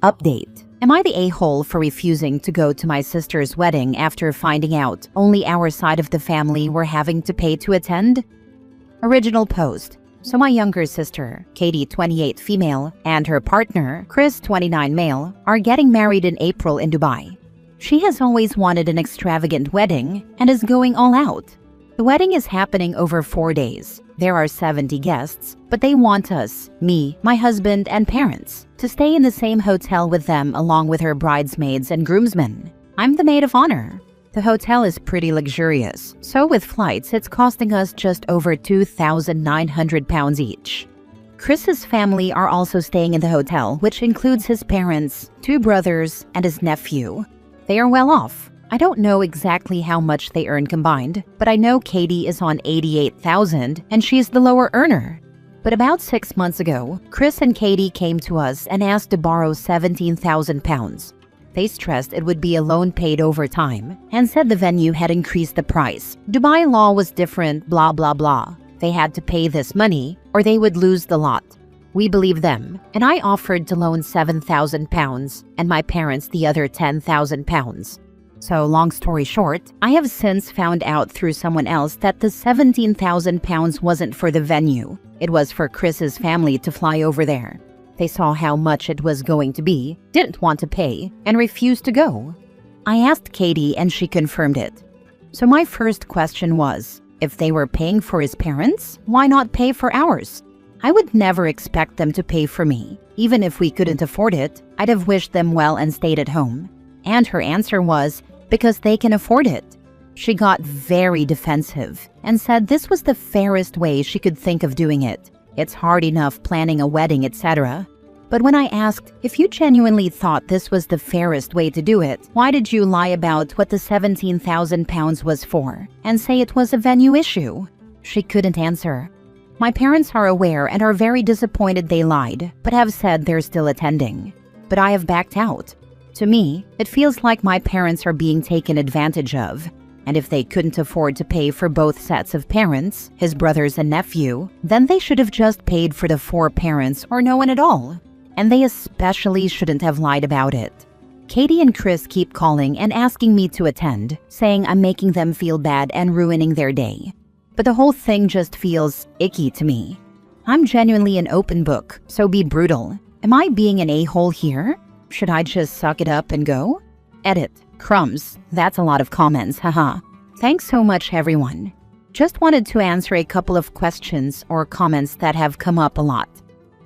Update. Am I the a-hole for refusing to go to my sister's wedding after finding out only our side of the family were having to pay to attend? Original post. So my younger sister, Katie 28 female, and her partner, Chris 29 male, are getting married in April in Dubai. She has always wanted an extravagant wedding and is going all out. The wedding is happening over 4 days. There are 70 guests, but they want us, me, my husband, and parents, to stay in the same hotel with them along with her bridesmaids and groomsmen. I'm the maid of honor. The hotel is pretty luxurious, so with flights it's costing us just over £2,900 each. Chris's family are also staying in the hotel, which includes his parents, 2 brothers, and his nephew. They are well off. I don't know exactly how much they earn combined, but I know Katie is on $88,000 and she's the lower earner. But about 6 months ago, Chris and Katie came to us and asked to borrow £17,000. They stressed it would be a loan paid over time and said the venue had increased the price. Dubai law was different, blah blah blah. They had to pay this money or they would lose the lot. We believed them, and I offered to loan £7,000 and my parents the other £10,000. So long story short, I have since found out through someone else that the £17,000 wasn't for the venue. It was for Chris's family to fly over there. They saw how much it was going to be, didn't want to pay, and refused to go. I asked Katie and she confirmed it. So my first question was, if they were paying for his parents, why not pay for ours? I would never expect them to pay for me. Even if we couldn't afford it, I'd have wished them well and stayed at home. And her answer was, because they can afford it. She got very defensive and said this was the fairest way she could think of doing it. It's hard enough planning a wedding, etc. But when I asked if you genuinely thought this was the fairest way to do it, why did you lie about what the £17,000 was for and say it was a venue issue? She couldn't answer. My parents are aware and are very disappointed they lied, but have said they're still attending. But I have backed out. To me, it feels like my parents are being taken advantage of. And if they couldn't afford to pay for both sets of parents, his brothers and nephew, then they should have just paid for the 4 parents or no one at all. And they especially shouldn't have lied about it. Katie and Chris keep calling and asking me to attend, saying I'm making them feel bad and ruining their day. But the whole thing just feels icky to me. I'm genuinely an open book, so be brutal. Am I being an a-hole here? Should I just suck it up and go? Edit. Crumbs. That's a lot of comments, haha. Thanks so much, everyone. Just wanted to answer a couple of questions or comments that have come up a lot.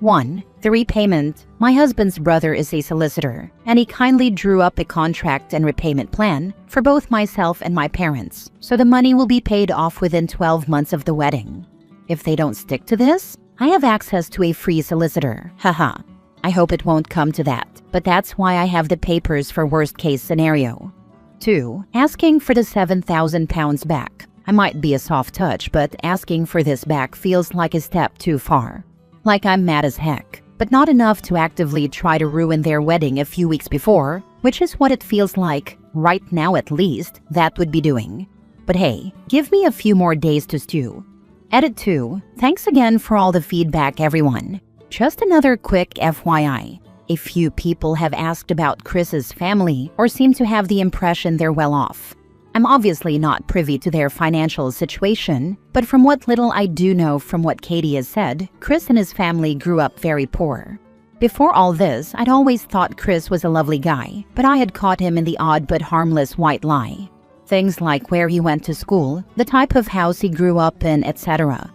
1. The repayment. My husband's brother is a solicitor, and he kindly drew up a contract and repayment plan for both myself and my parents, so the money will be paid off within 12 months of the wedding. If they don't stick to this, I have access to a free solicitor, haha. I hope it won't come to that, but that's why I have the papers for worst-case scenario. 2. Asking for the £7,000 back. I might be a soft touch, but asking for this back feels like a step too far. Like I'm mad as heck, but not enough to actively try to ruin their wedding a few weeks before, which is what it feels like, right now at least, that would be doing. But hey, give me a few more days to stew. Edit 2. Thanks again for all the feedback, everyone. Just another quick FYI. A few people have asked about Chris's family or seem to have the impression they're well off. I'm obviously not privy to their financial situation, but from what little I do know from what Katie has said, Chris and his family grew up very poor. Before all this, I'd always thought Chris was a lovely guy, but I had caught him in the odd but harmless white lie. Things like where he went to school, the type of house he grew up in, etc.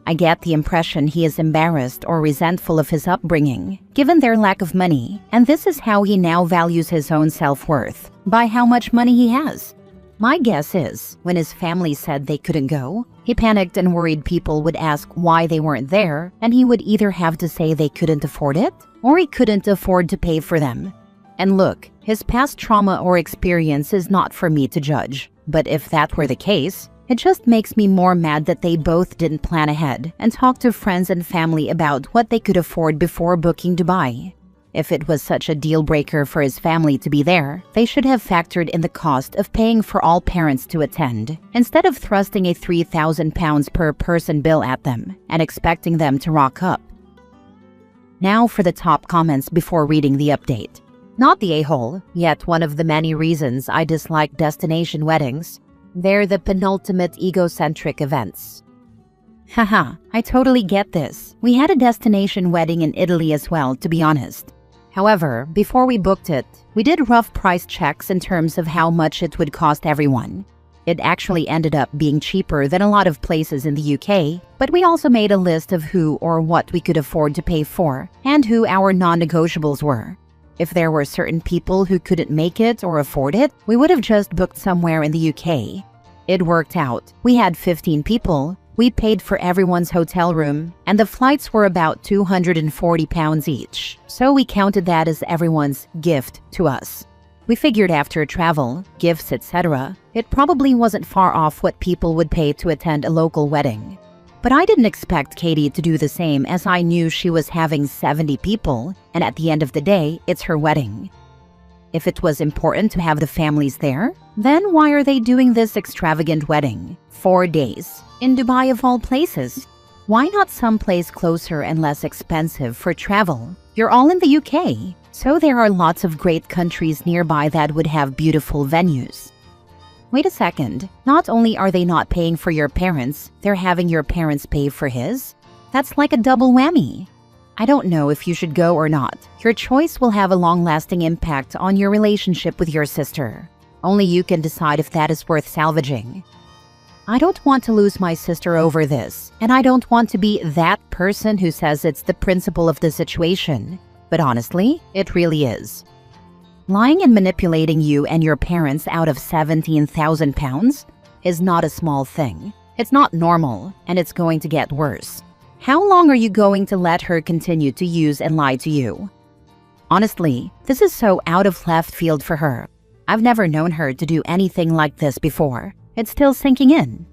I get the impression he is embarrassed or resentful of his upbringing, given their lack of money, and this is how he now values his own self-worth, by how much money he has. My guess is, when his family said they couldn't go, he panicked and worried people would ask why they weren't there, and he would either have to say they couldn't afford it, or he couldn't afford to pay for them. And look, his past trauma or experience is not for me to judge, but if that were the case, it just makes me more mad that they both didn't plan ahead and talk to friends and family about what they could afford before booking Dubai. If it was such a deal breaker for his family to be there, they should have factored in the cost of paying for all parents to attend, instead of thrusting a £3,000 per person bill at them and expecting them to rock up. Now for the top comments before reading the update. Not the a-hole, yet one of the many reasons I dislike destination weddings. They're the penultimate egocentric events. Haha, I totally get this. We had a destination wedding in Italy as well, to be honest. However, before we booked it, we did rough price checks in terms of how much it would cost everyone. It actually ended up being cheaper than a lot of places in the UK, but we also made a list of who or what we could afford to pay for and who our non-negotiables were. If there were certain people who couldn't make it or afford it, we would have just booked somewhere in the UK. It worked out. We had 15 people, we paid for everyone's hotel room, and the flights were about £240 each, so we counted that as everyone's gift to us. We figured after travel, gifts, etc., it probably wasn't far off what people would pay to attend a local wedding. But I didn't expect Katie to do the same, as I knew she was having 70 people, and at the end of the day, it's her wedding. If it was important to have the families there, then why are they doing this extravagant wedding? 4 days. In Dubai of all places. Why not someplace closer and less expensive for travel? You're all in the UK, so there are lots of great countries nearby that would have beautiful venues. Wait a second, not only are they not paying for your parents, they're having your parents pay for his? That's like a double whammy. I don't know if you should go or not. Your choice will have a long-lasting impact on your relationship with your sister. Only you can decide if that is worth salvaging. I don't want to lose my sister over this, and I don't want to be that person who says it's the principle of the situation. But honestly, it really is. Lying and manipulating you and your parents out of £17,000 is not a small thing. It's not normal, and it's going to get worse. How long are you going to let her continue to use and lie to you? Honestly, this is so out of left field for her. I've never known her to do anything like this before. It's still sinking in.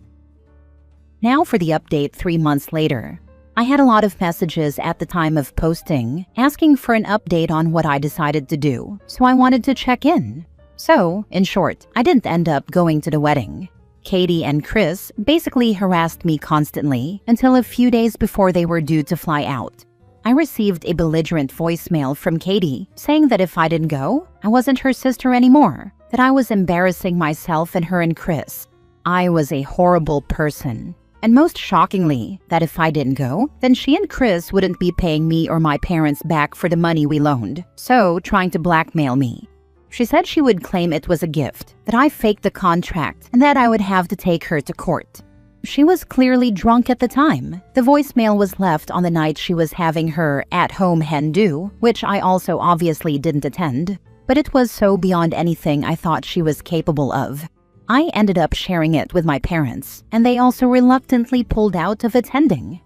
Now for the update 3 months later. I had a lot of messages at the time of posting asking for an update on what I decided to do, so I wanted to check in. So, in short, I didn't end up going to the wedding. Katie and Chris basically harassed me constantly until a few days before they were due to fly out. I received a belligerent voicemail from Katie saying that if I didn't go, I wasn't her sister anymore, that I was embarrassing myself and her and Chris. I was a horrible person. And most shockingly, that if I didn't go, then she and Chris wouldn't be paying me or my parents back for the money we loaned, so trying to blackmail me. She said she would claim it was a gift, that I faked the contract, and that I would have to take her to court. She was clearly drunk at the time. The voicemail was left on the night she was having her at-home hen do, which I also obviously didn't attend. But it was so beyond anything I thought she was capable of. I ended up sharing it with my parents, and they also reluctantly pulled out of attending.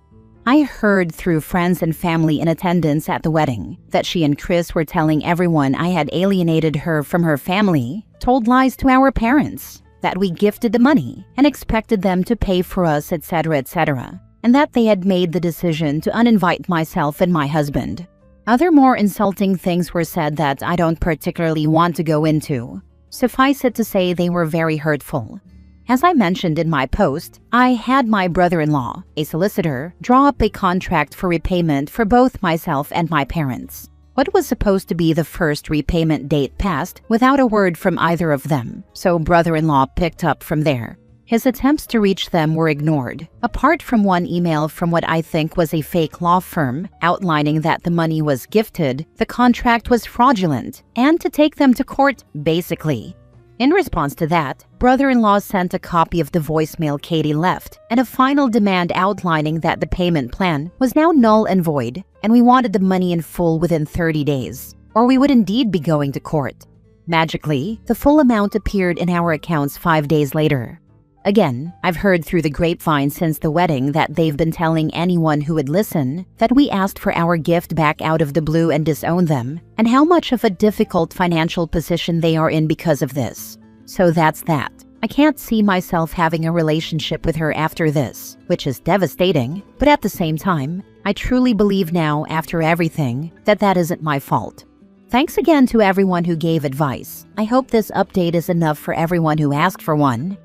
I heard through friends and family in attendance at the wedding that she and Chris were telling everyone I had alienated her from her family, told lies to our parents, that we gifted the money and expected them to pay for us, etc., etc., and that they had made the decision to uninvite myself and my husband. Other more insulting things were said that I don't particularly want to go into. Suffice it to say, they were very hurtful. As I mentioned in my post, I had my brother-in-law, a solicitor, draw up a contract for repayment for both myself and my parents. What was supposed to be the first repayment date passed without a word from either of them, so brother-in-law picked up from there. His attempts to reach them were ignored, apart from one email from what I think was a fake law firm outlining that the money was gifted, the contract was fraudulent, and to take them to court, basically. In response to that, brother-in-law sent a copy of the voicemail Katie left and a final demand outlining that the payment plan was now null and void, and we wanted the money in full within 30 days, or we would indeed be going to court. Magically, the full amount appeared in our accounts 5 days later. Again, I've heard through the grapevine since the wedding that they've been telling anyone who would listen that we asked for our gift back out of the blue and disowned them, and how much of a difficult financial position they are in because of this. So that's that. I can't see myself having a relationship with her after this, which is devastating, but at the same time, I truly believe now, after everything, that that isn't my fault. Thanks again to everyone who gave advice. I hope this update is enough for everyone who asked for one.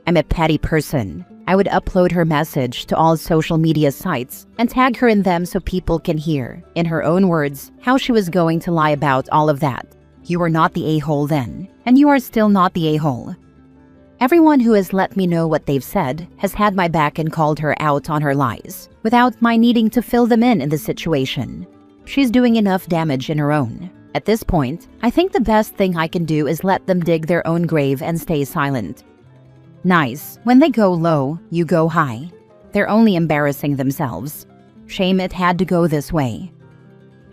I'm a petty person. I would upload her message to all social media sites and tag her in them so people can hear, in her own words, how she was going to lie about all of that. You were not the a-hole then, and you are still not the a-hole. Everyone who has let me know what they've said has had my back and called her out on her lies, without my needing to fill them in the situation. She's doing enough damage in her own. At this point, I think the best thing I can do is let them dig their own grave and stay silent. Nice. When they go low, you go high. They're only embarrassing themselves. Shame it had to go this way.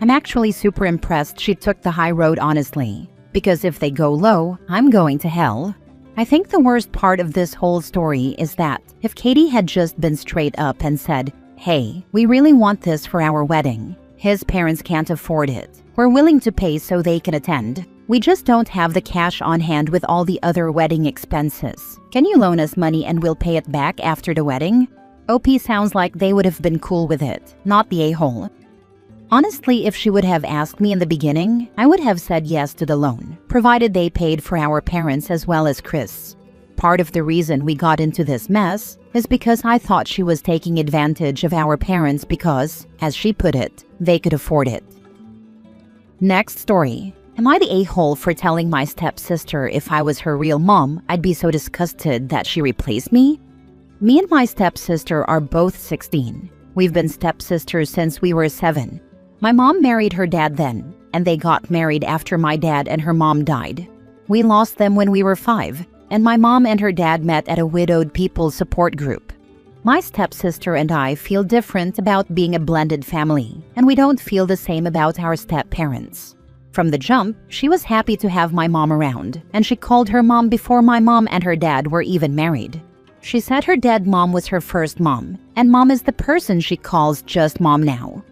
I'm actually super impressed she took the high road honestly, because if they go low, I'm going to hell. I think the worst part of this whole story is that if Katie had just been straight up and said, "Hey, we really want this for our wedding. His parents can't afford it. We're willing to pay so they can attend. We just don't have the cash on hand with all the other wedding expenses. Can you loan us money and we'll pay it back after the wedding?" OP sounds like they would have been cool with it, not the a-hole. Honestly, if she would have asked me in the beginning, I would have said yes to the loan, provided they paid for our parents as well as Chris. Part of the reason we got into this mess is because I thought she was taking advantage of our parents because, as she put it, they could afford it. Next story. Am I the a-hole for telling my stepsister if I was her real mom, I'd be so disgusted that she replaced me? Me and my stepsister are both 16. We've been stepsisters since we were 7. My mom married her dad then, and they got married after my dad and her mom died. We lost them when we were 5, and my mom and her dad met at a widowed people's support group. My stepsister and I feel different about being a blended family, and we don't feel the same about our step-parents. From the jump, she was happy to have my mom around, and she called her mom before my mom and her dad were even married. She said her dead mom was her first mom, and mom is the person she calls just mom now.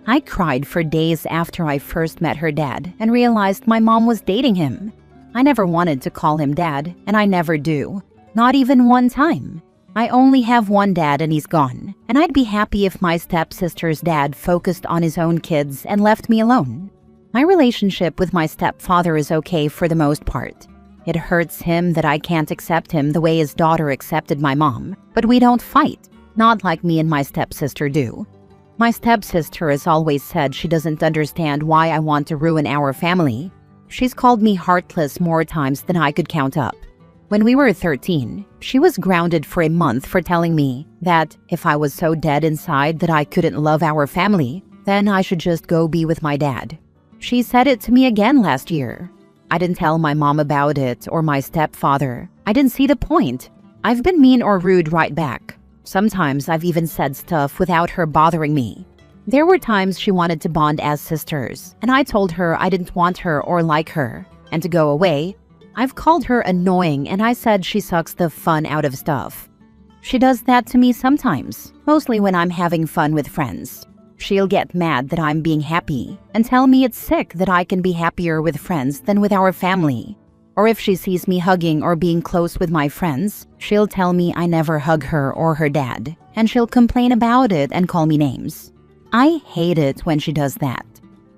I cried for days after I first met her dad and realized my mom was dating him. I never wanted to call him dad, and I never do. Not even one time. I only have one dad and he's gone, and I'd be happy if my stepsister's dad focused on his own kids and left me alone. My relationship with my stepfather is okay for the most part. It hurts him that I can't accept him the way his daughter accepted my mom, but we don't fight, not like me and my stepsister do. My stepsister has always said she doesn't understand why I want to ruin our family. She's called me heartless more times than I could count up. When we were 13, she was grounded for a month for telling me that if I was so dead inside that I couldn't love our family, then I should just go be with my dad. She said it to me again last year. I didn't tell my mom about it or my stepfather. I didn't see the point. I've been mean or rude right back. Sometimes I've even said stuff without her bothering me. There were times she wanted to bond as sisters, and I told her I didn't want her or like her, and to go away. I've called her annoying and I said she sucks the fun out of stuff. She does that to me sometimes, mostly when I'm having fun with friends. She'll get mad that I'm being happy and tell me it's sick that I can be happier with friends than with our family. Or if she sees me hugging or being close with my friends, she'll tell me I never hug her or her dad, and she'll complain about it and call me names. I hate it when she does that.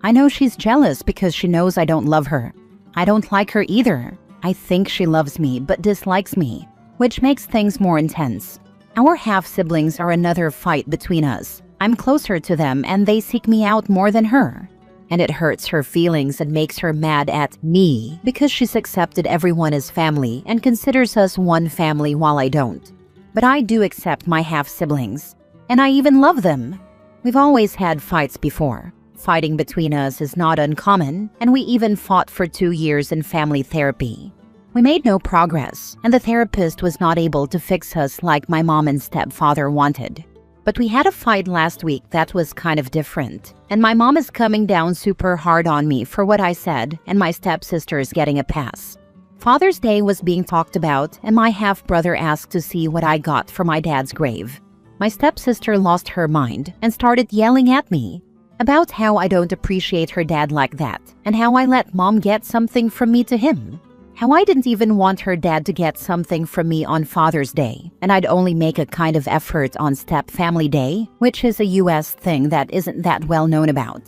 I know she's jealous because she knows I don't love her. I don't like her either. I think she loves me but dislikes me, which makes things more intense. Our half-siblings are another fight between us. I'm closer to them and they seek me out more than her. And it hurts her feelings and makes her mad at me because she's accepted everyone as family and considers us one family while I don't. But I do accept my half-siblings, and I even love them. We've always had fights before. Fighting between us is not uncommon, and we even fought for 2 years in family therapy. We made no progress, and the therapist was not able to fix us like my mom and stepfather wanted. But we had a fight last week that was kind of different, and my mom is coming down super hard on me for what I said, and my stepsister is getting a pass. Father's Day was being talked about, and my half-brother asked to see what I got for my dad's grave. My stepsister lost her mind and started yelling at me about how I don't appreciate her dad like that, and how I let mom get something from me to him. How I didn't even want her dad to get something from me on Father's Day, and I'd only make a kind of effort on Step Family Day, which is a US thing that isn't that well known about.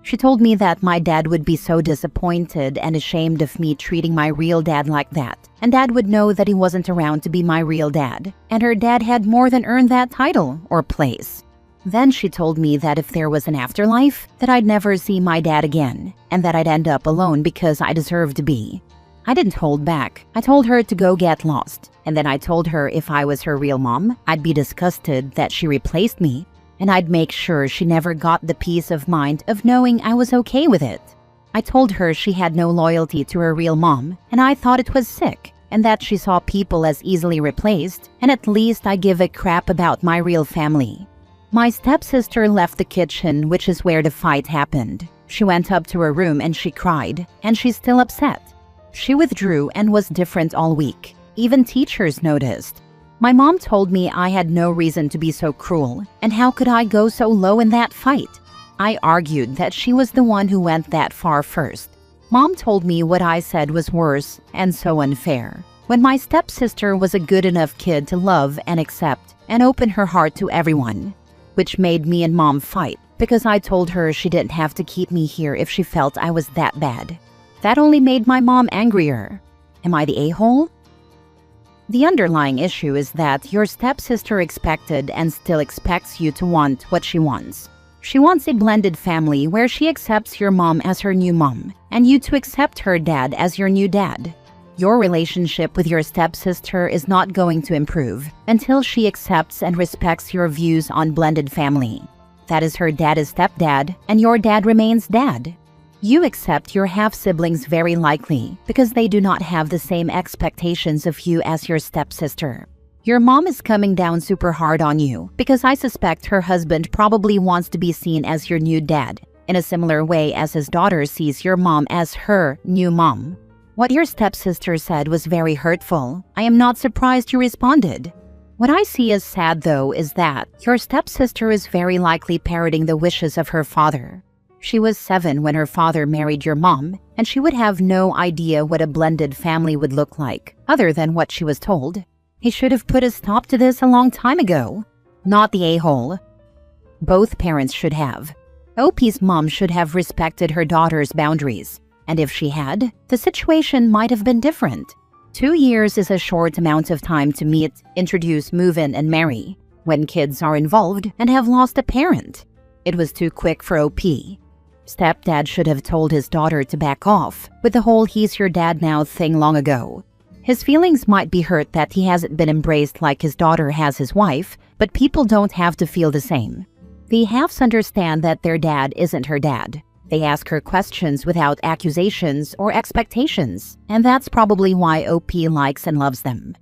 She told me that my dad would be so disappointed and ashamed of me treating my real dad like that, and Dad would know that he wasn't around to be my real dad, and her dad had more than earned that title or place. Then she told me that if there was an afterlife, that I'd never see my dad again, and that I'd end up alone because I deserved to be. I didn't hold back. I told her to go get lost, and then I told her if I was her real mom, I'd be disgusted that she replaced me, and I'd make sure she never got the peace of mind of knowing I was okay with it. I told her she had no loyalty to her real mom, and I thought it was sick, and that she saw people as easily replaced, and at least I give a crap about my real family. My stepsister left the kitchen, which is where the fight happened. She went up to her room and she cried, and she's still upset. She withdrew and was different all week. Even teachers noticed. My mom told me I had no reason to be so cruel, and how could I go so low in that fight? I argued that she was the one who went that far first. Mom told me what I said was worse and so unfair. When my stepsister was a good enough kid to love and accept and open her heart to everyone, which made me and Mom fight because I told her she didn't have to keep me here if she felt I was that bad. That only made my mom angrier. Am I the a-hole? The underlying issue is that your stepsister expected and still expects you to want what she wants. She wants a blended family where she accepts your mom as her new mom and you to accept her dad as your new dad. Your relationship with your stepsister is not going to improve until she accepts and respects your views on blended family. That is, her dad is stepdad and your dad remains dad. You accept your half-siblings very likely because they do not have the same expectations of you as your stepsister. Your mom is coming down super hard on you because I suspect her husband probably wants to be seen as your new dad, in a similar way as his daughter sees your mom as her new mom. What your stepsister said was very hurtful. I am not surprised you responded. What I see as sad, though, is that your stepsister is very likely parroting the wishes of her father. She was 7 when her father married your mom, and she would have no idea what a blended family would look like, other than what she was told. He should have put a stop to this a long time ago. Not the a-hole. Both parents should have. OP's mom should have respected her daughter's boundaries, and if she had, the situation might have been different. 2 years is a short amount of time to meet, introduce, move in, and marry, when kids are involved and have lost a parent. It was too quick for OP. Stepdad should have told his daughter to back off with the whole "he's your dad now" thing long ago. His feelings might be hurt that he hasn't been embraced like his daughter has his wife, but people don't have to feel the same. The halves understand that their dad isn't her dad. They ask her questions without accusations or expectations, and that's probably why OP likes and loves them.